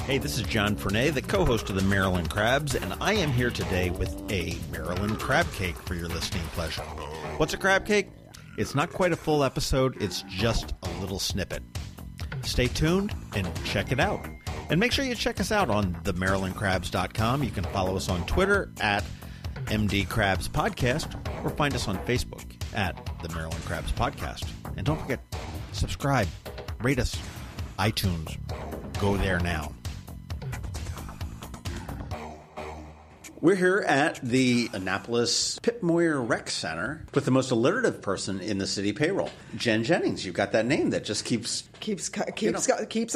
Hey, this is John Fernay, the co-host of the Maryland Crabs, and I am here today with a Maryland Crabcake for your listening pleasure. What's a crabcake? It's not quite a full episode, it's just a little snippet. Stay tuned and check it out. And make sure you check us out on themarylandcrabs.com. You can follow us on Twitter at MD Crabs Podcast or find us on Facebook at the Maryland Crabs Podcast. And don't forget, subscribe, rate us, iTunes. Go there now. We're here at the Annapolis Pip Moyer Rec Center with the most alliterative person in the city payroll, Jenn Jennings. You've got that name that just keeps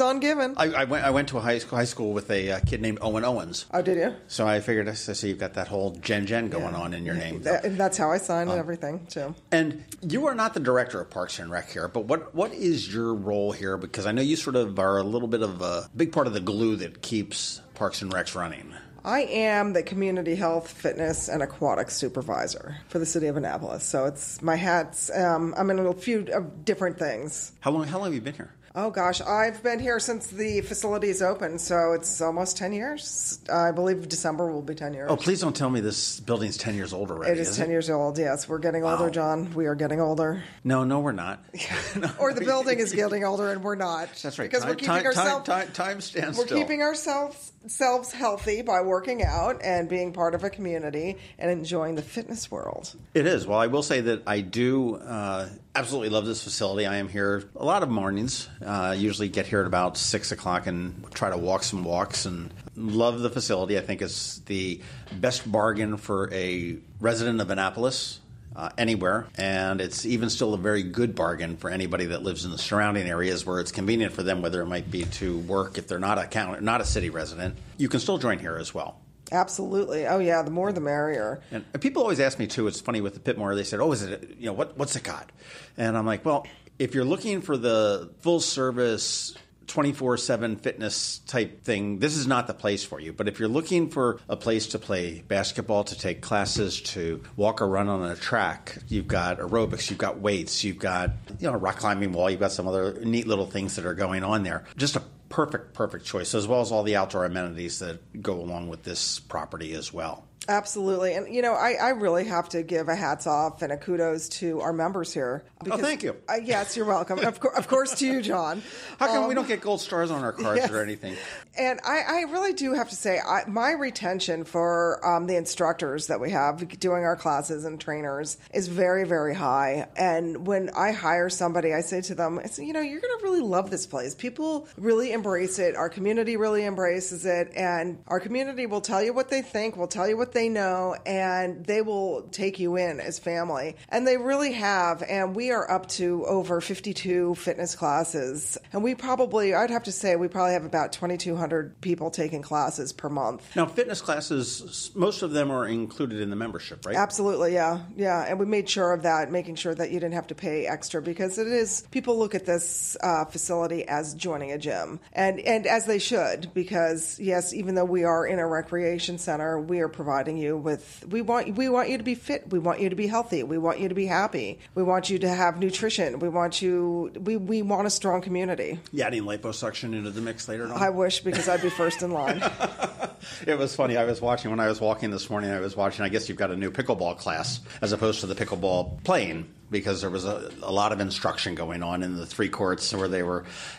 on giving. I went to a high school with a kid named Owen Owens. Oh, did you? So I figured, so you've got that whole Jenn going on in your name. That's how I sign everything, too. And you are not the director of Parks and Rec here, but what is your role here? Because I know you sort of are a little bit of a big part of the glue that keeps Parks and Rec's running. I am the Community Health, Fitness, and Aquatics Supervisor for the city of Annapolis. So it's my hats. I'm in a few different things. How long have you been here? Oh, gosh. I've been here since the facility's opened, so it's almost 10 years. I believe December will be 10 years. Oh, please don't tell me this building's 10 years old already. It is 10 years old, yes. We're getting older, John. We are getting older. No, we're not. Or the building is getting older and we're not. That's right. Because time stands still. We're keeping ourselves healthy by working out and being part of a community and enjoying the fitness world. It is. Well, I will say that I do absolutely love this facility. I am here a lot of mornings. Usually get here at about 6 o'clock and try to walk some walks and love the facility. I think it's the best bargain for a resident of Annapolis anywhere. And it's even still a very good bargain for anybody that lives in the surrounding areas where it's convenient for them, whether it might be to work if they're not a city resident. You can still join here as well. Absolutely. Oh, yeah, the more the merrier. And people always ask me, too, it's funny with the Pip Moyer, they said, is it, what's it got? And I'm like, well, if you're looking for the full-service 24/7 fitness type thing, this is not the place for you. But if you're looking for a place to play basketball, to take classes, to walk or run on a track, you've got aerobics, you've got weights, you've got a rock climbing wall, you've got some other neat little things that are going on there. Just a perfect choice, as well as all the outdoor amenities that go along with this property as well. Absolutely. And, I really have to give a hats off and a kudos to our members here. Because, thank you. Yes, you're welcome. Of course to you, John. How come we don't get gold stars on our cards or anything? And I really do have to say, my retention for the instructors that we have doing our classes and trainers is very, very high. And when I hire somebody, I say to them, you're going to really love this place. People really embrace it. Our community really embraces it. And our community will tell you what they think, will tell you what they know, and they will take you in as family. And they really have. And we are up to over 52 fitness classes. And I'd have to say, we probably have about 2,200 people taking classes per month. Now, fitness classes, most of them are included in the membership, right? Absolutely, yeah. Yeah, and we made sure of that, making sure that you didn't have to pay extra, because people look at this facility as joining a gym. And as they should, because, yes, even though we are in a recreation center, we are providing you with, we want you to be fit, we want you to be healthy, we want you to be happy, we want you to have nutrition, we want a strong community. You adding liposuction into the mix later on? I wish, because I'd be first in line. It was funny. When I was walking this morning, I guess you've got a new pickleball class as opposed to the pickleball playing, because there was a lot of instruction going on in the three courts where they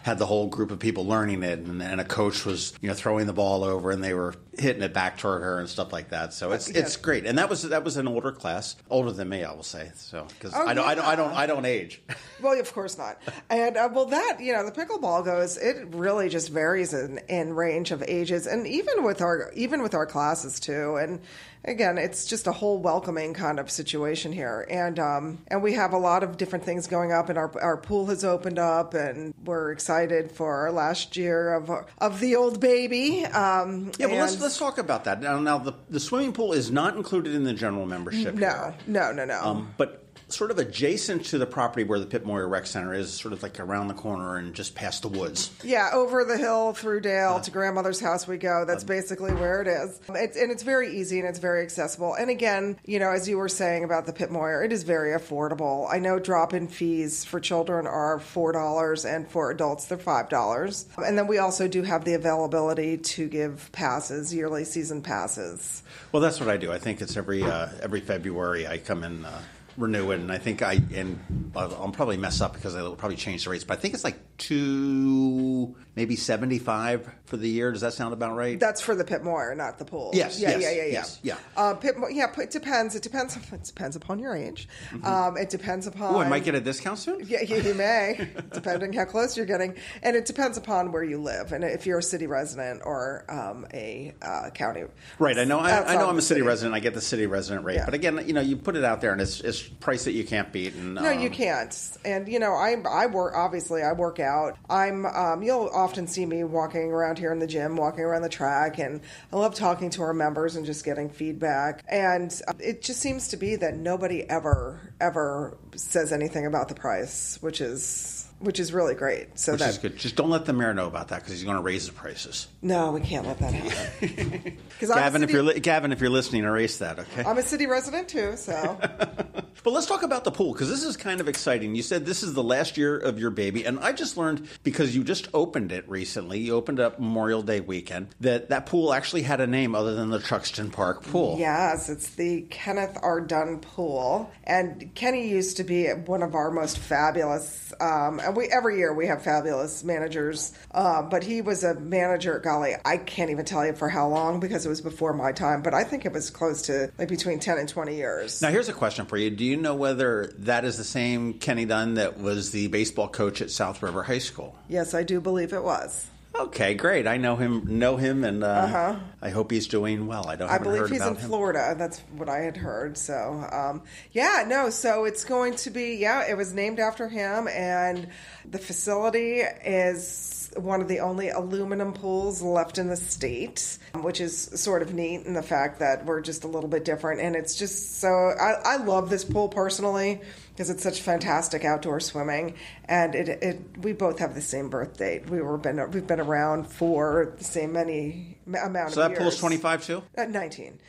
had the whole group of people learning it, and a coach was throwing the ball over, and they were hitting it back toward her and stuff like that. So it's great, and that was an older class, older than me, I will say. So because I don't age. Well, of course not. And the pickleball goes. It really just varies in range of ages, and even with our classes too. And again, it's just a whole welcoming kind of situation here. And we have a lot of different things going up, and our pool has opened up, and we're excited for our last year of the old baby. Let's talk about that. Now the swimming pool is not included in the general membership. No. But sort of adjacent to the property where the Pip Moyer Rec Center is, sort of like around the corner and just past the woods. Yeah, over the hill through Dale to grandmother's house we go. That's basically where it is. It's very easy and it's very accessible. And again, as you were saying about the Pip Moyer, it is very affordable. I know drop-in fees for children are $4 and for adults they're $5. And then we also do have the availability to give passes, yearly season passes. Well, that's what I do. I think it's every February I come in, renew it, and I think I'll probably mess up because I'll probably change the rates, but I think it's like $2, maybe $75 for the year. Does that sound about right? That's for the Pip Moyer, not the pool. Yes. Yeah. It depends. It depends upon your age. Mm-hmm. It depends upon. Oh, I might get a discount soon. Yeah, you may, depending how close you're getting, and it depends upon where you live and if you're a city resident or a county. Right. I know I'm a city resident. I get the city resident rate, but again, you put it out there, and it's price that you can't beat. And no, you can't. And I work. Obviously, I work out. You'll often see me walking around here in the gym, walking around the track, and I love talking to our members and just getting feedback. And it just seems to be that nobody ever says anything about the price, which is really great. So which is good. Just don't let the mayor know about that because he's going to raise the prices. No, we can't let that happen. Gavin, if you're listening, erase that, okay? I'm a city resident too, so. But let's talk about the pool because this is kind of exciting. You said this is the last year of your baby, and I just learned because you just opened it recently. You opened up Memorial Day weekend that pool actually had a name other than the Truxtun Park pool. Yes, it's the Kenneth R. Dunn pool, and Kenny used to be one of our most fabulous. Every year we have fabulous managers, but he was a manager. Golly, I can't even tell you for how long because it was before my time, but I think it was close to like between 10 and 20 years. Now here's a question for you. Do you know whether that is the same Kenny Dunn that was the baseball coach at South River High School? Yes, I do believe it was. Okay, great. I know him, and I hope he's doing well. I believe he's in Florida. That's what I had heard. So, so it's going to be, it was named after him, and the facility is one of the only aluminum pools left in the state, which is sort of neat in the fact that we're just a little bit different. And it's just so, I love this pool personally because it's such fantastic outdoor swimming. And we both have the same birth date. We've been around for the same amount of years. So that pool's 25 too? 19.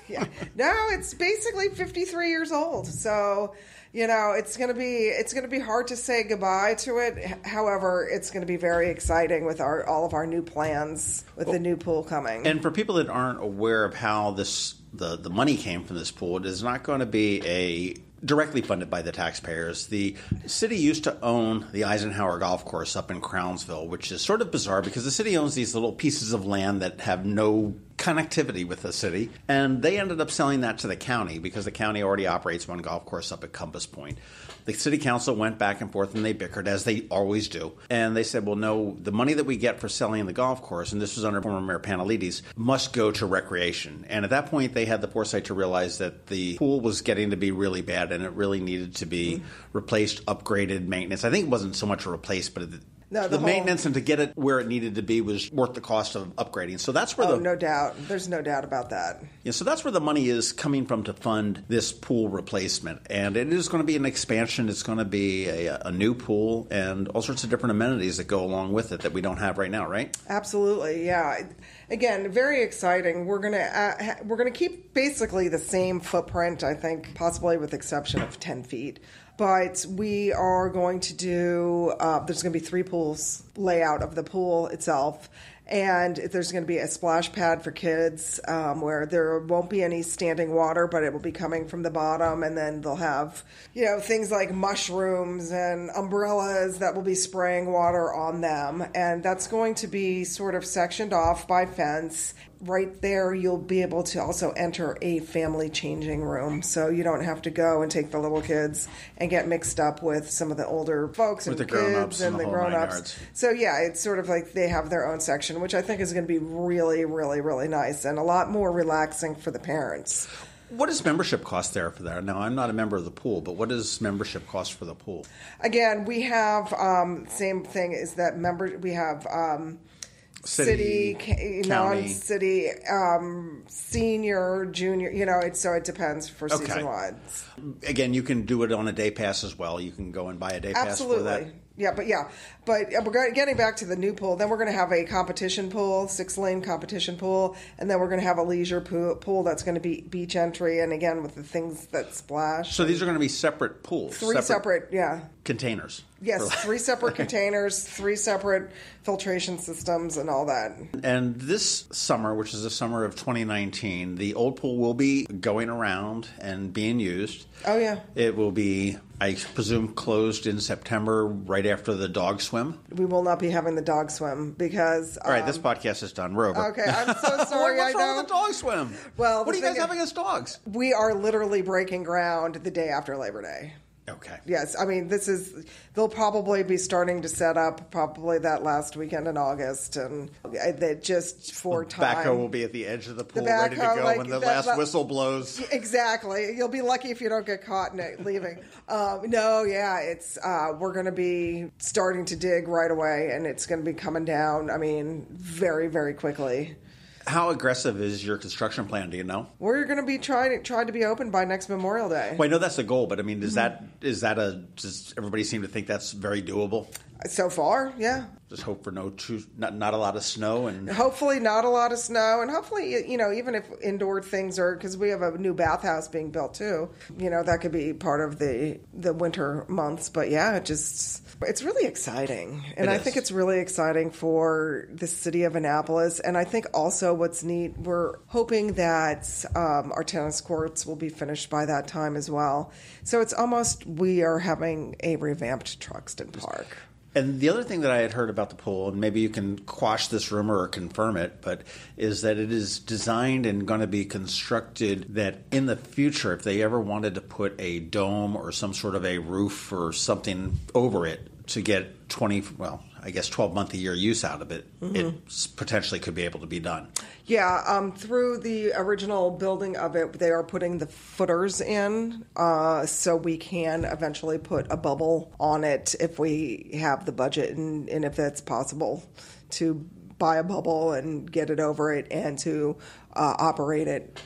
Yeah. No, it's basically 53 years old. So, it's going to be hard to say goodbye to it. However, it's going to be very exciting with all of our new plans with the new pool coming. And for people that aren't aware of how the money came from this pool, it is not going to be directly funded by the taxpayers. The city used to own the Eisenhower Golf Course up in Crownsville, which is sort of bizarre because the city owns these little pieces of land that have no connectivity with the city, and they ended up selling that to the county because the county already operates one golf course up at Compass Point. The city council went back and forth and they bickered, as they always do, and they said, well, no, the money that we get for selling the golf course, and this was under former Mayor Panelides, must go to recreation. And at that point, they had the foresight to realize that the pool was getting to be really bad and it really needed to be replaced, upgraded, maintenance. I think it wasn't so much a replace, but the maintenance and to get it where it needed to be was worth the cost of upgrading. So that's where no doubt. There's no doubt about that. Yeah, so that's where the money is coming from to fund this pool replacement. And it is going to be an expansion. It's going to be a new pool and all sorts of different amenities that go along with it that we don't have right now, right? Absolutely, yeah. Again, very exciting. We're gonna keep basically the same footprint, I think, possibly with the exception of 10 feet. But we are going to do, there's going to be 3 pools layout of the pool itself. And there's going to be a splash pad for kids where there won't be any standing water, but it will be coming from the bottom. And then they'll have, things like mushrooms and umbrellas that will be spraying water on them. And that's going to be sort of sectioned off by fence. Right there, you'll be able to also enter a family changing room. So you don't have to go and take the little kids and get mixed up with some of the older folks and with the kids and the grown-ups. Yards. So yeah, it's sort of like they have their own section, which I think is going to be really, really, really nice and a lot more relaxing for the parents. What is membership cost there for that? Now, I'm not a member of the pool, but what is membership cost for the pool? Again, we have same thing is that we have city, county. non-city, senior, junior, so it depends for Okay. season-wide. Again, you can do it on a day pass as well. You can go and buy a day pass for that. Absolutely. But we're getting back to the new pool. Then we're going to have a competition pool, 6-lane competition pool, and then we're going to have a leisure pool that's going to be beach entry, and again with the things that splash. So these are going to be separate pools, Three separate containers. Yes, 3 separate containers, 3 separate filtration systems, and all that. And this summer, which is the summer of 2019, the old pool will be going around and being used. Oh, yeah. It will be, I presume, closed in September, right after the dog swim. We will not be having the dog swim because... All right, this podcast is done. We're over. Okay, I'm so sorry. What's wrong with the dog swim? Well, what are you guys having as dogs? We are literally breaking ground the day after Labor Day. Okay. Yes, I mean, they'll probably be starting to set up probably that last weekend in August, and just for time. Backhoe will be at the edge of the pool, ready to go when the last whistle blows. Exactly. You'll be lucky if you don't get caught in it leaving. We're going to be starting to dig right away, and it's going to be coming down, very, very quickly. How aggressive is your construction plan? Do you know? We're going to be trying to be open by next Memorial Day. Well, I know that's the goal, but does everybody seem to think that's very doable? So far, yeah. Just hope for not a lot of snow, and hopefully not a lot of snow, and hopefully even if indoor things are, because we have a new bathhouse being built too, that could be part of the winter months. But yeah, it's really exciting, and I think it's really exciting for the city of Annapolis. And I think also what's neat, we're hoping that our tennis courts will be finished by that time as well. So it's almost, we are having a revamped Truxtun Park. And the other thing that I had heard about the pool, and maybe you can quash this rumor or confirm it, but is that it is designed and going to be constructed that in the future, if they ever wanted to put a dome or some sort of a roof or something over it to get 12-month-a-year use out of it, it potentially could be able to be done. Yeah, through the original building of it, they are putting the footers in, so we can eventually put a bubble on it if we have the budget and if it's possible to buy a bubble and get it over it and to operate it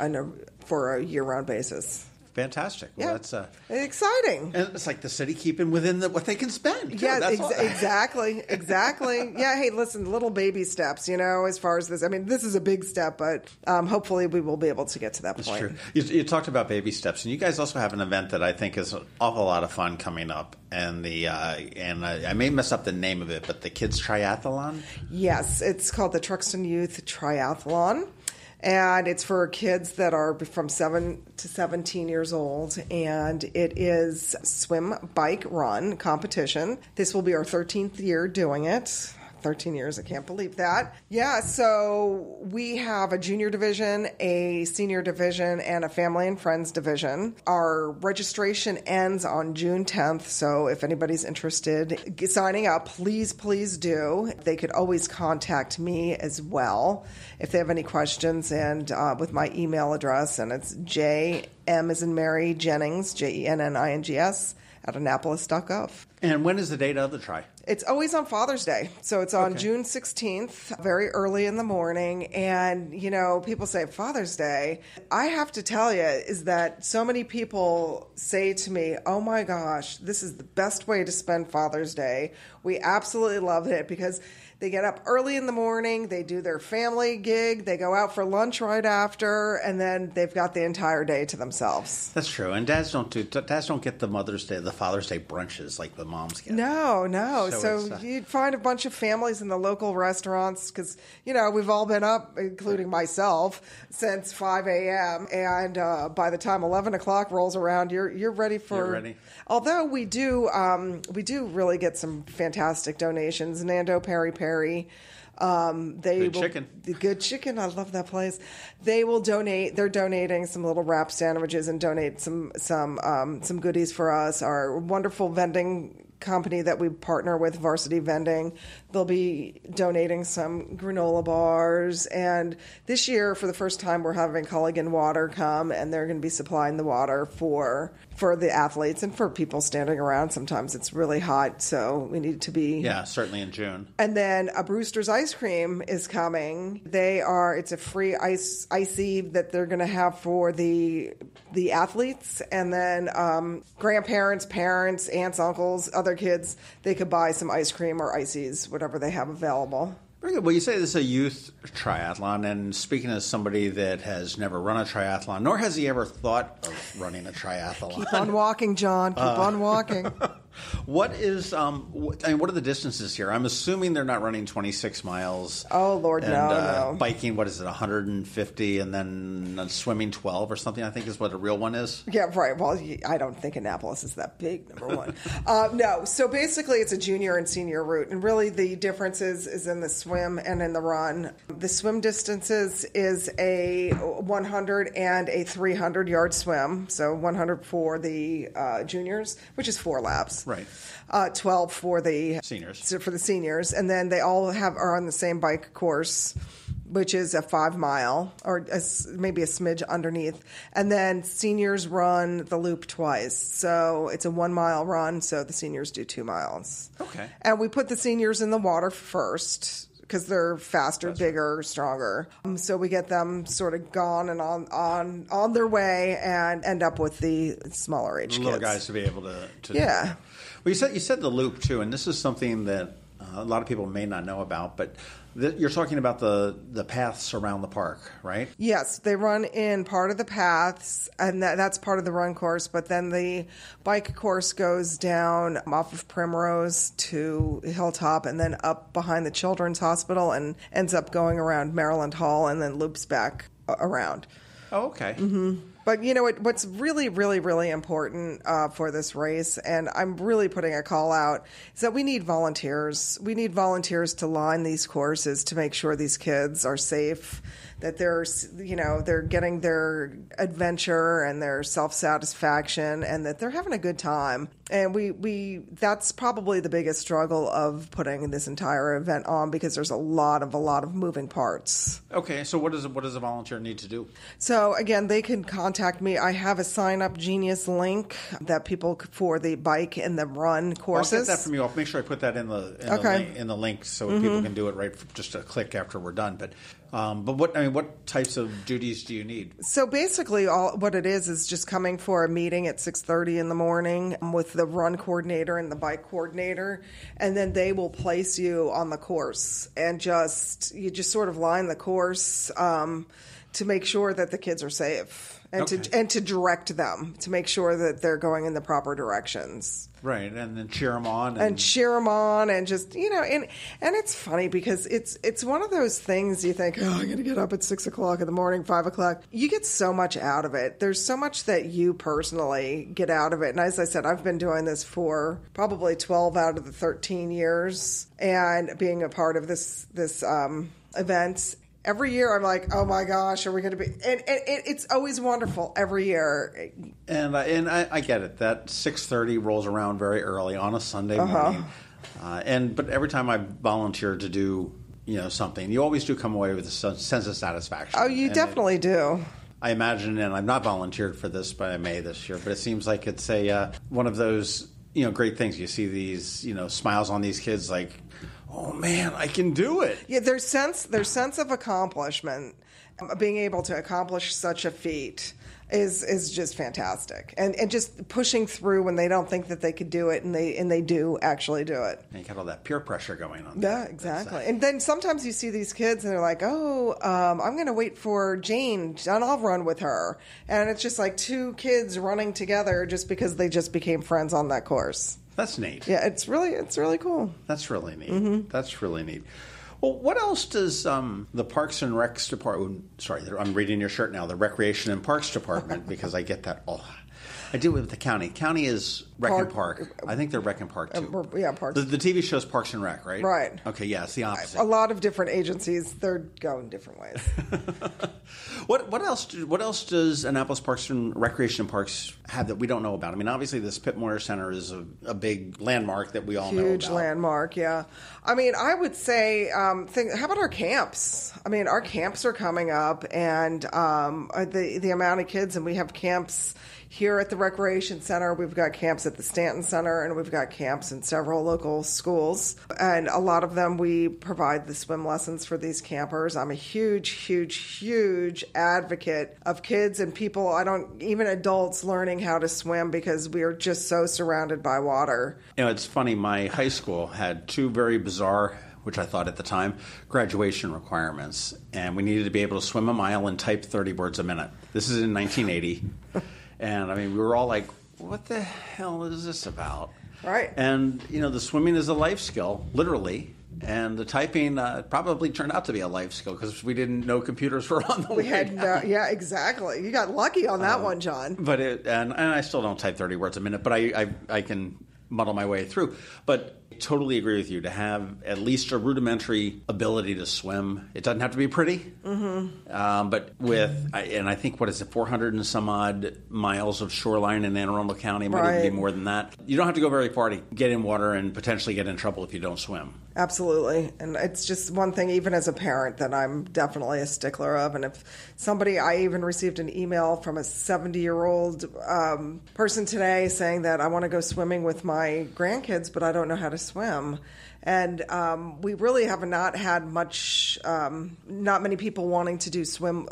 for a year-round basis. Fantastic. Well, yeah, that's exciting. And it's like the city keeping within what they can spend. Too. Yeah, exactly. Yeah, hey, listen, little baby steps, as far as this. This is a big step, but hopefully we will be able to get to that point. True. You talked about baby steps, and you guys also have an event that I think is an awful lot of fun coming up. And I may mess up the name of it, but the Kids Triathlon? Yes, it's called the Truxtun Youth Triathlon. And it's for kids that are from 7 to 17 years old. And it is swim, bike, run competition. This will be our 13th year doing it. 13 years, I can't believe that. Yeah, so we have a junior division, a senior division, and a family and friends division. Our registration ends on June 10th, so if anybody's interested signing up, please do. They could always contact me as well if they have any questions, and with my email address, and it's JM as in Mary Jennings, JENNINGS, at Annapolis.gov. And when is the date of the try? It's always on Father's Day. So it's on June 16th, very early in the morning. And, people say Father's Day. I have to tell you is that so many people say to me, oh my gosh, this is the best way to spend Father's Day. We absolutely love it because they get up early in the morning, they do their family gig, they go out for lunch right after, and then they've got the entire day to themselves. That's true. And dads don't get the Father's Day brunches like the moms get. No. So you'd find a bunch of families in the local restaurants because, we've all been up, including myself, since 5 a.m. And by the time 11 o'clock rolls around, you're ready for... You're ready. Although we do really get some fantastic donations. Nando Peri Peri. Chicken. The good chicken. I love that place. They will donate. They're donating some little wrap sandwiches and donate some goodies for us. Our wonderful vending company that we partner with, Varsity Vending. They'll be donating some granola bars. And this year, for the first time, we're having Culligan Water come, and they're going to be supplying the water for the athletes and for people standing around. Sometimes it's really hot, so we need to be... Yeah, certainly in June. And then a Brewster's Ice Cream is coming. It's a free icy that they're going to have for the athletes. And then grandparents, parents, aunts, uncles, other kids, they could buy some ice cream or ices, whatever they have available. Very good. Well, you say this is a youth triathlon, and speaking as somebody that has never run a triathlon, nor has he ever thought of running a triathlon. Keep on walking, John. Keep on walking. What are the distances here? I'm assuming they're not running 26 miles. Oh, Lord, and, no. Biking, 150, and then swimming 12 or something, I think is what a real one is. Yeah, right. Well, I don't think Annapolis is that big, number one. No. So basically, it's a junior and senior route. And really, the difference is in the swim and in the run. The swim distances is a 100 and a 300-yard swim. So 100 for the juniors, which is 4 laps. Right. 12 for the seniors. And then they all are on the same bike course, which is a 5 mile or maybe a smidge underneath. And then seniors run the loop twice. So it's a 1 mile run. So the seniors do 2 miles. Okay. And we put the seniors in the water first, because they're faster, bigger, stronger. So we get them sort of gone and on their way, and end up with the smaller age kids. Little guys to be able to yeah. Well, you said the loop too, and this is something that a lot of people may not know about, but you're talking about the paths around the park, right? Yes, they run in part of the paths, and that's part of the run course, but then the bike course goes down off of Primrose to Hilltop and then up behind the Children's Hospital and ends up going around Maryland Hall and then loops back around. Oh, okay. Mm-hmm. But you know what's really, really, really important for this race, and I'm really putting a call out, is that we need volunteers. We need volunteers to line these courses to make sure these kids are safe, that they're getting their adventure and their self-satisfaction, and that they're having a good time. And we that's probably the biggest struggle of putting this entire event on, because there's a lot of moving parts. Okay, so what does a volunteer need to do? So again, they can contact me. I have a Sign Up Genius link that people for the bike and the run courses. I'll get that from you. I'll make sure I put that in the link so people can do it right for just a click after we're done. But what types of duties do you need? So basically, what it is just coming for a meeting at 6:30 in the morning with the run coordinator and the bike coordinator, and then they will place you on the course, and you just sort of line the course to make sure that the kids are safe, and to direct them to make sure that they're going in the proper directions. Right, and then cheer them on. And cheer them on, and just, and it's funny because it's one of those things you think, I'm going to get up at 6 o'clock in the morning, 5 o'clock. You get so much out of it. There's so much that you personally get out of it. And as I said, I've been doing this for probably 12 out of the 13 years, and being a part of this event. Every year I'm like, oh my gosh, are we going to be... And it's always wonderful every year. And I get it. That 6:30 rolls around very early on a Sunday morning. But every time I volunteer to do something, you always do come away with a sense of satisfaction. Oh, you definitely do. I imagine, and I've not volunteered for this by May this year, but it seems like it's one of those great things. You see these smiles on these kids like, oh man, I can do it. Yeah, their sense of accomplishment, being able to accomplish such a feat is just fantastic. And just pushing through when they don't think that they could do it, and they do actually do it. And you got all that peer pressure going on. Yeah, exactly. And then sometimes you see these kids and they're like, I'm going to wait for Jane and I'll run with her. And it's just like 2 kids running together just because they just became friends on that course. That's neat. Yeah, it's really cool. That's really neat. Mm-hmm. That's really neat. Well, what else does the Parks and Recs Department... Sorry, I'm reading your shirt now. The Recreation and Parks Department, because I get that all. I do with the county. County is Rec and Park. I think they're Rec and Park, too. Yeah, Parks. The TV show's Parks and Rec, right? Right. Okay, yeah, it's the opposite. A lot of different agencies, they're going different ways. What else does Annapolis Parks and Recreation Parks have that we don't know about? I mean, obviously this Pitt Moyer Center is a big landmark that we all know about. Huge landmark, yeah. I mean, I would say, how about our camps? I mean, our camps are coming up, and the amount of kids, and we have camps here at the Recreation Center. We've got camps at the Stanton Center, and we've got camps in several local schools. And a lot of them, we provide the swim lessons for these campers. I'm a huge advocate of kids and people, even adults, learning how to swim because we are just so surrounded by water. You know, it's funny, my high school had two very bizarre, which I thought at the time, graduation requirements. And we needed to be able to swim a mile and type 30 words a minute. This is in 1980. And, I mean, we were all like, what the hell is this about? Right. And, you know, the swimming is a life skill, literally. And the typing probably turned out to be a life skill because we didn't know computers were on the way. Yeah, exactly. You got lucky on that one, John. But and I still don't type 30 words a minute, but I can muddle my way through. But I totally agree with you to have at least a rudimentary ability to swim. It doesn't have to be pretty, but I think, 400 and some odd miles of shoreline in Anne Arundel County, might even be more than that. You don't have to go very far to get in water and potentially get in trouble if you don't swim. Absolutely. And it's just one thing, even as a parent, that I'm definitely a stickler of. And if I even received an email from a 70-year-old person today saying that I want to go swimming with my grandkids, but I don't know how to swim. And we really have not had not many people wanting to do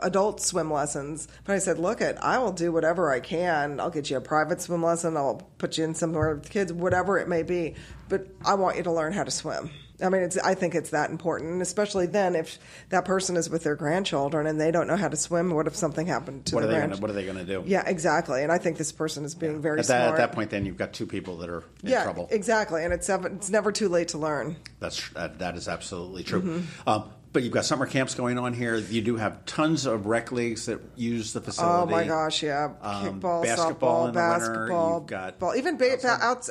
adult swim lessons. But I said, I will do whatever I can. I'll get you a private swim lesson. I'll put you in somewhere with kids, whatever it may be. But I want you to learn how to swim. I mean, I think it's that important, and especially then if that person is with their grandchildren and they don't know how to swim. What if something happened to their grandchildren? What are they going to do? Yeah, exactly. And I think this person is being very smart. At that point, then you've got two people that are in trouble. Yeah, exactly. And it's never too late to learn. That is absolutely true. But you've got summer camps going on here. You do have tons of rec leagues that use the facility. Oh my gosh, yeah! Kickball, basketball softball, in the basketball, winter. Even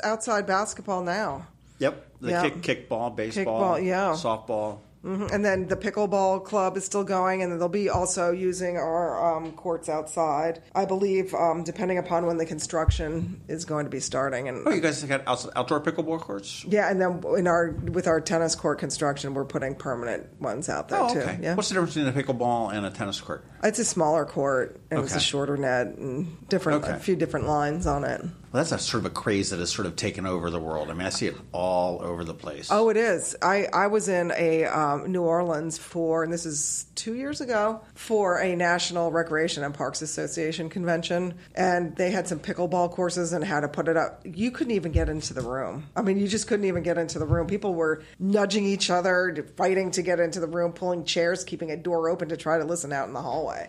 outside basketball now. Yep, kickball, baseball, softball. Mm-hmm. And then the pickleball club is still going, and they'll be also using our courts outside, I believe, depending upon when the construction is going to be starting. And you guys got outdoor pickleball courts? Yeah, and then with our tennis court construction, we're putting permanent ones out there too. Okay. Yeah. What's the difference between a pickleball and a tennis court? It's a smaller court, and it's a shorter net, and a few different lines on it. Well, that's a sort of a craze that has sort of taken over the world. I mean, I see it all over the place. Oh, it is. I was in New Orleans and this is 2 years ago, for a National Recreation and Parks Association convention, and they had some pickleball courses and how to put it up. You couldn't even get into the room. I mean, you just couldn't even get into the room. People were nudging each other, fighting to get into the room, pulling chairs, keeping a door open to try to listen out in the hallway.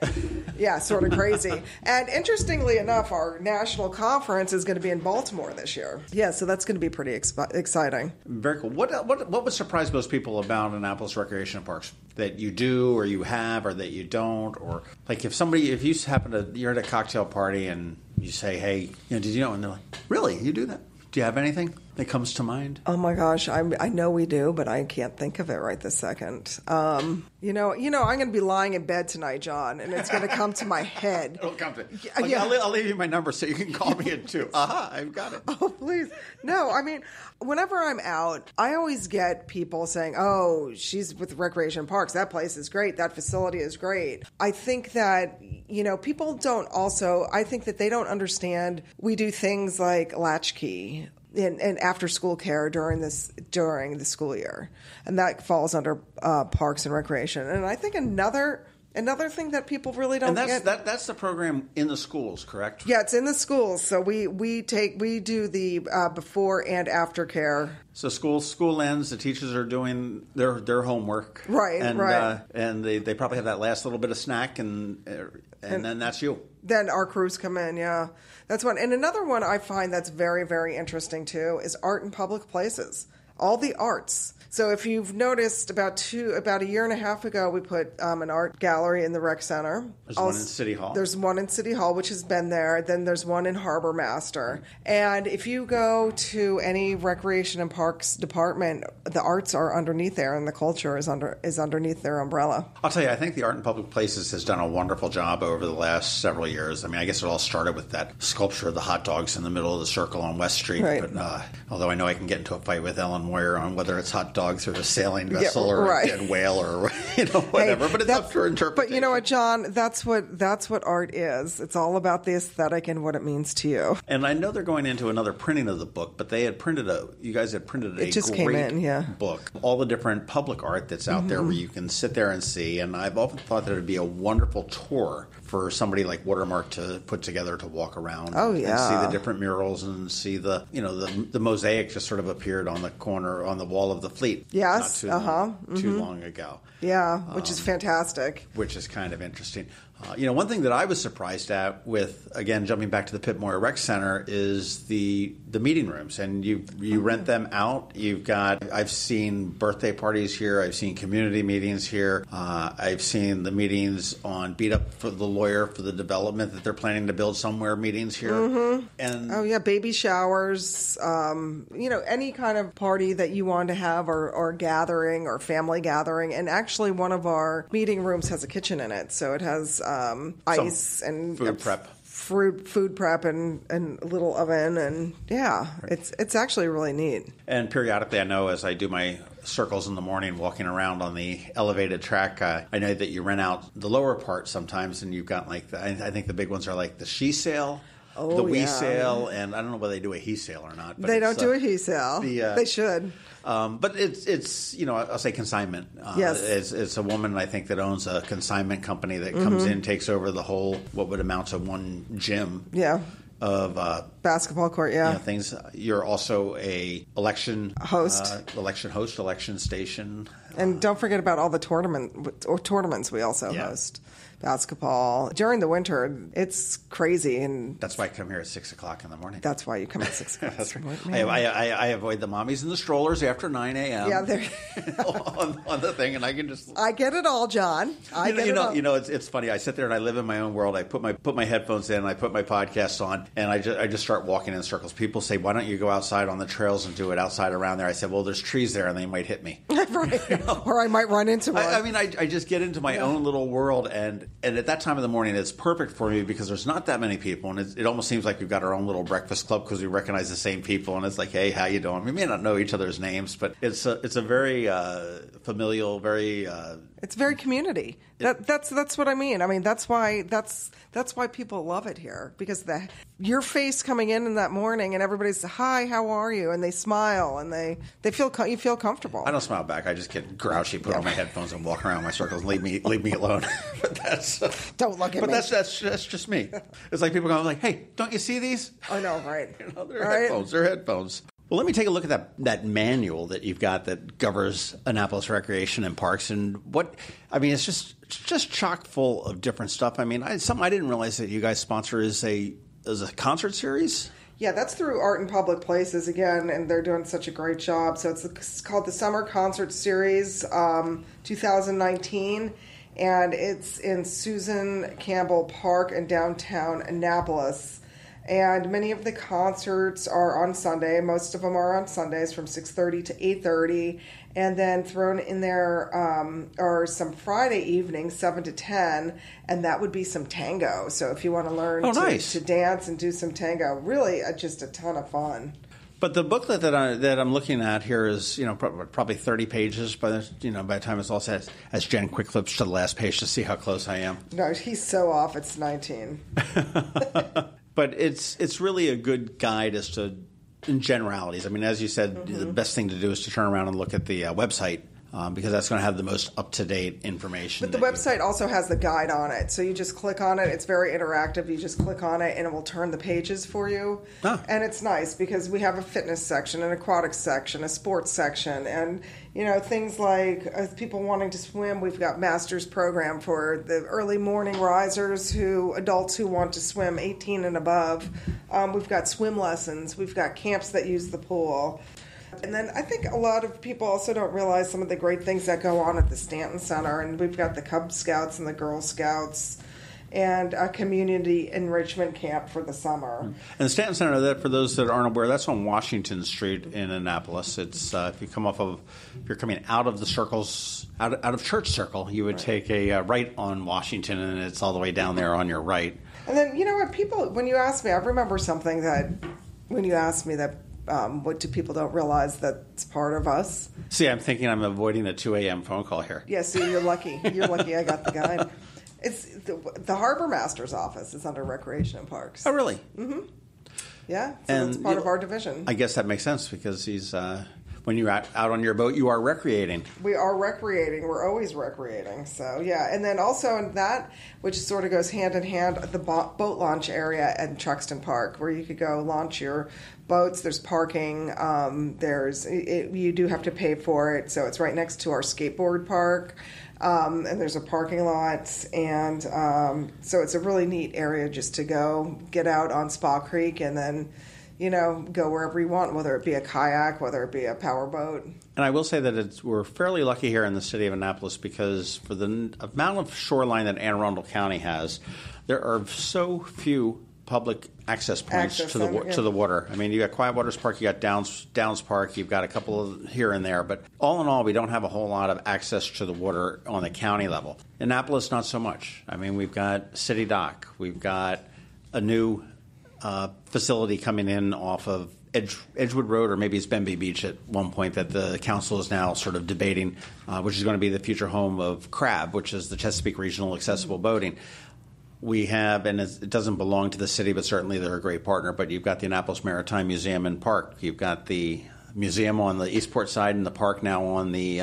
Yeah, sort of crazy. And interestingly enough, our national conference is going to be in Baltimore this year. Yeah, so that's going to be pretty exciting. Very cool. What would surprise most people about Annapolis Recreation Parks that you do or you have or that you don't? Or like if you're at a cocktail party and you say, hey, did you know? And they're like, really? You do that? Do you have anything that comes to mind? Oh my gosh, I know we do, but I can't think of it right this second. I'm going to be lying in bed tonight, John, and it's going to come to my head. It'll come to. I'll leave you my number so you can call me at 2. I've got it. Oh, please. No, I mean, whenever I'm out, I always get people saying, oh, she's with Recreation Parks. That place is great. That facility is great. I think that, people I think that they don't understand we do things like latchkey and after-school care during the school year. And that falls under Parks and Recreation. And I think another thing that people really don't get. That's the program in the schools, correct? Yeah, it's in the schools. So we do the before and after care. So school ends, the teachers are doing their homework. Right, right. And they probably have that last little bit of snack, and then that's you. Then our crews come in, yeah. That's one. And another one I find that's very, very interesting, too, is art in public places. all the arts. So if you've noticed, about a year and a half ago, we put an art gallery in the rec center. There's one in City Hall. There's one in City Hall, which has been there. Then there's one in Harbor Master. And if you go to any recreation and parks department, the arts are underneath there, and the culture is underneath their umbrella. I'll tell you, I think the Art in Public Places has done a wonderful job over the last several years. I mean, I guess it all started with that sculpture of the hot dogs in the middle of the circle on West Street. Right. But although I know I can get into a fight with Ellen Moyer on whether it's hot dogs or a sailing vessel or a dead whale or whatever, but it's up for interpretation. But you know what, John? That's what art is. It's all about the aesthetic and what it means to you. And I know they're going into another printing of the book, but they had you guys had printed It just came in, yeah. book. All the different public art that's out there where you can sit there and see. And I've often thought that it would be a wonderful tour for somebody like Watermark to put together to walk around and see the different murals and see the mosaic just sort of appeared on the corner on the wall of the Fleet. Yes, too long ago. Yeah, which is fantastic. Which is kind of interesting. One thing that I was surprised at with, again, jumping back to the Pip Moyer Rec Center is the meeting rooms. And you rent them out. I've seen birthday parties here. I've seen community meetings here. I've seen the meetings on Beat Up for the Lawyer for the development that they're planning to build somewhere meetings here. Mm-hmm. And baby showers, any kind of party that you want to have or gathering or family gathering. And actually one of our meeting rooms has a kitchen in it. So it has ice and food prep. Food prep and a little oven, and it's actually really neat. And periodically, I know as I do my circles in the morning walking around on the elevated track, I know that you rent out the lower part sometimes, and you've got I think the big ones are like the she sail, the we sail, and I don't know whether they do a he sail or not. But they don't do a he sail. They should. But it's I'll say consignment. Yes. It's a woman, I think, that owns a consignment company that comes in, takes over the whole, what would amount to one gym. Yeah. Of basketball court, things. You're also a election host, election station, and don't forget about all the tournaments we also host. Basketball during the winter, it's crazy, and that's why I come here at 6 o'clock in the morning. That's why you come at 6 o'clock. That's right. I avoid the mommies and the strollers after 9 a.m. Yeah, they're on the thing, and I can just. I get it all, John. It's funny. I sit there and I live in my own world. I put my headphones in, I put my podcasts on, and I just start walking in circles. People say, "Why don't you go outside on the trails and do it outside around there?" I said, "Well, there's trees there, and they might hit me, right? Or I might run into one." I just get into my own little world, and at that time of the morning, it's perfect for me because there's not that many people, and it almost seems like we've got our own little breakfast club because we recognize the same people, and it's like, "Hey, how you doing?" We may not know each other's names, but it's a very familial, very. It's very community. That's what I mean. I mean that's why people love it here, because your face coming in that morning and everybody's hi, how are you, and they smile and you feel comfortable. I don't smile back. I just get grouchy, put on my headphones and walk around my circles and leave me alone. But that's don't look at me. But that's just me. It's like people going like, hey, don't you see these? I know, right? They're headphones. They're headphones. Well, let me take a look at that manual that you've got that governs Annapolis Recreation and Parks, and it's just chock full of different stuff. I mean, something I didn't realize that you guys sponsor is a concert series. Yeah, that's through Art in Public Places again, and they're doing such a great job. So it's called the Summer Concert Series 2019, and it's in Susan Campbell Park in downtown Annapolis. And many of the concerts are on Sunday. Most of them are on Sundays from 6:30 to 8:30. And then thrown in there are some Friday evenings, 7 to 10, and that would be some tango. So if you want to learn to dance and do some tango, really just a ton of fun. But the booklet that I'm looking at here is, probably 30 pages by the time it's all set. As Jen quick flips to the last page to see how close I am. No, he's so off. It's 19. But it's really a good guide as to, in generalities. I mean, as you said, the best thing to do is to turn around and look at the website. Because that's going to have the most up-to-date information. But the website also has the guide on it. So you just click on it. It's very interactive. You just click on it, and it will turn the pages for you. Ah. And it's nice because we have a fitness section, an aquatics section, a sports section, and things like people wanting to swim. We've got master's program for the early morning risers, adults who want to swim 18 and above. We've got swim lessons. We've got camps that use the pool. And then I think a lot of people also don't realize some of the great things that go on at the Stanton Center. And we've got the Cub Scouts and the Girl Scouts and a community enrichment camp for the summer. And the Stanton Center, that for those that aren't aware, that's on Washington Street in Annapolis. It's if you're coming out of the circles, out of Church Circle, you would take a right on Washington, and it's all the way down there on your right. And then, you know what, when you ask me, I remember something that, when you asked me that, what do people don't realize that's part of us? See, I'm thinking I'm avoiding a 2 a.m. phone call here. Yeah, see, you're lucky. You're lucky I got the guide. It's the Harbor Master's office is under Recreation and Parks. Oh, really? Mm-hmm. Yeah, so that's part of our division. I guess that makes sense because he's when you're out on your boat, you are recreating. We are recreating. We're always recreating. So, yeah. And then also in that, which sort of goes hand in hand, the boat launch area at Truxtun Park, where you could go launch your boats. There's parking. You do have to pay for it. So it's right next to our skateboard park. And there's a parking lot, and so it's a really neat area just to go get out on Spa Creek and then, go wherever you want, whether it be a kayak, whether it be a powerboat. And I will say that we're fairly lucky here in the city of Annapolis because for the amount of shoreline that Anne Arundel County has, there are so few public access points to the water. I mean, you got Quiet Waters Park, you got Downs Park, you've got a couple of here and there, but all in all, we don't have a whole lot of access to the water on the county level. Annapolis, not so much. I mean, we've got City Dock, we've got a new facility coming in off of Edgewood Road, or maybe it's Benby Beach at one point, that the council is now sort of debating, which is going to be the future home of CRAB, which is the Chesapeake Regional Accessible Boating. We have, and it doesn't belong to the city, but certainly they're a great partner, but you've got the Annapolis Maritime Museum and Park. You've got the museum on the Eastport side and the park now on the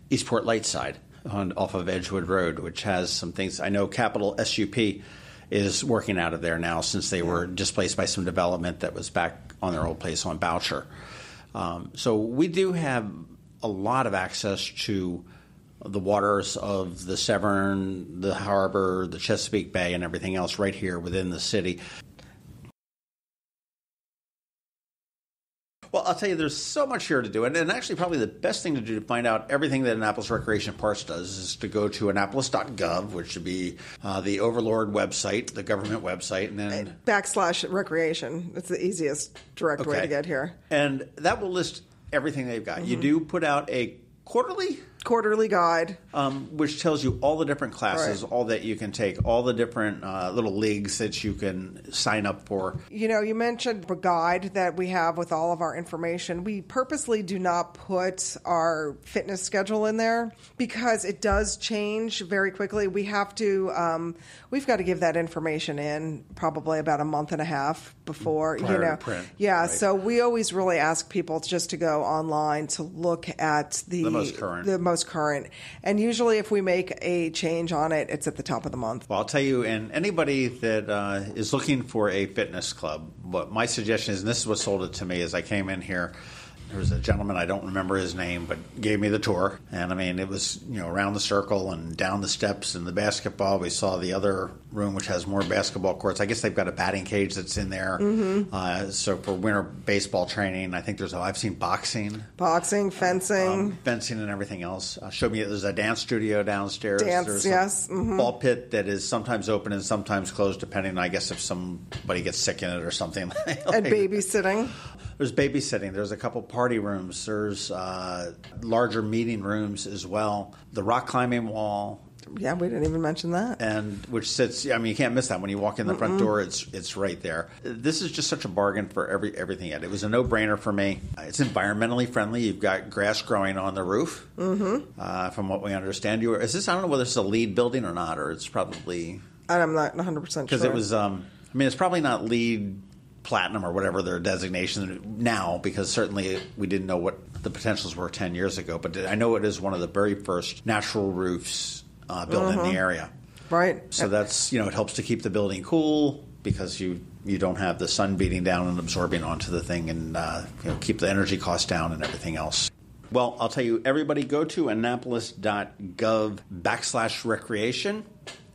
Eastport Light side off of Edgewood Road, which has some things. I know Capital SUP is working out of there now since they were displaced by some development that was back on their old place on Boucher. So we do have a lot of access to the waters of the Severn, the harbor, the Chesapeake Bay, and everything else right here within the city. Well, I'll tell you, there's so much here to do. And actually, probably the best thing to do to find out everything that Annapolis Recreation Parks does is to go to annapolis.gov, which should be the Overlord website, the government website. And then /recreation. It's the easiest direct way to get here. And that will list everything they've got. Mm-hmm. You do put out a quarterly guide, which tells you all the different classes, all that you can take, all the different little leagues that you can sign up for. You mentioned a guide that we have with all of our information. We purposely do not put our fitness schedule in there because it does change very quickly. We have to, we've got to give that information in probably about a month and a half before, prior to print. Yeah, right. So we always really ask people just to go online to look at the most current. And usually if we make a change on it, it's at the top of the month. Well, I'll tell you, and anybody that is looking for a fitness club, what my suggestion is, and this is what sold it to me, as I came in here, there was a gentleman, I don't remember his name, but gave me the tour. And I mean, it was, around the circle and down the steps and the basketball. We saw the other room, which has more basketball courts. I guess they've got a batting cage that's in there. Mm-hmm. So for winter baseball training, I think I've seen boxing, fencing. Fencing and everything else. Showed me there's a dance studio downstairs. There's a ball pit that is sometimes open and sometimes closed, depending, I guess, if somebody gets sick in it or something. And babysitting. There's babysitting. There's a couple party rooms. There's larger meeting rooms as well. The rock climbing wall. Yeah, we didn't even mention that. And which sits, you can't miss that. When you walk in the front door, it's right there. This is just such a bargain for everything yet. It was a no-brainer for me. It's environmentally friendly. You've got grass growing on the roof, from what we understand. I don't know whether it's a LEED building or not, or it's probably... I'm not 100% sure. Because it was, it's probably not LEED Platinum or whatever their designation now, because certainly we didn't know what the potentials were 10 years ago. But I know it is one of the very first natural roofs built in the area. Right. So that's, it helps to keep the building cool because you don't have the sun beating down and absorbing onto the thing, and keep the energy costs down and everything else. Well, I'll tell you, everybody go to annapolis.gov /recreation.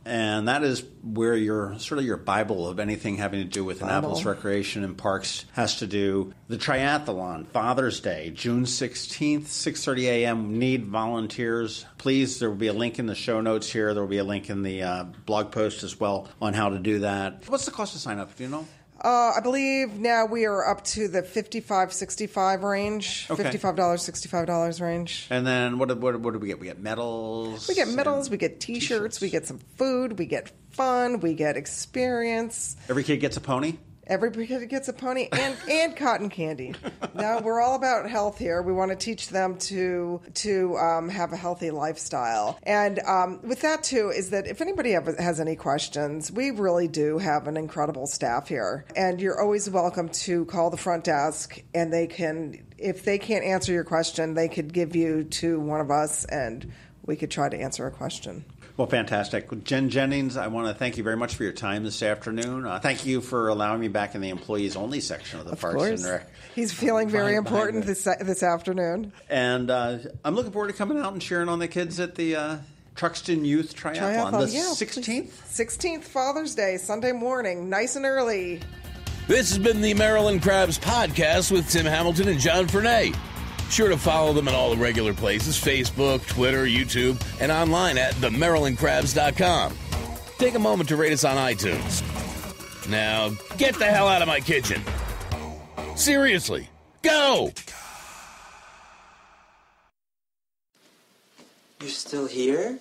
And that is where your Bible of anything having to do with Annapolis Recreation and Parks has to do. The triathlon, Father's Day, June 16th, 6:30 a.m. Need volunteers. Please, there will be a link in the show notes here. There will be a link in the blog post as well on how to do that. What's the cost to sign up? Do you know? I believe now we are up to the $55-65 range. Okay. $55, $65 range. And then what do we get? We get medals. We get medals. We get T-shirts. We get some food. We get fun. We get experience. Every kid gets a pony? Every kid gets a pony and cotton candy. Now, we're all about health here. We want to teach them to have a healthy lifestyle. And with that, too, is that if anybody has any questions, we really do have an incredible staff here. And you're always welcome to call the front desk, and they can, if they can't answer your question, they could give you to one of us, and we could try to answer a question. Well, fantastic. Jenn Jennings, I want to thank you very much for your time this afternoon. Thank you for allowing me back in the employees-only section of the Parks and Rec. He's feeling very important this afternoon. And I'm looking forward to coming out and cheering on the kids at the Truxtun Youth Triathlon. The 16th? 16th, Father's Day, Sunday morning, nice and early. This has been the Maryland Crabs podcast with Tim Hamilton and John Fernay. Sure to follow them at all the regular places, Facebook, Twitter, YouTube, and online at themarylandcrabs.com. Take a moment to rate us on iTunes. Now, get the hell out of my kitchen. Seriously, go! You're still here?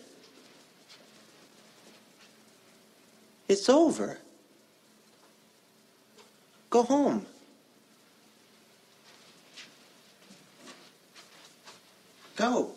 It's over. Go home. Go.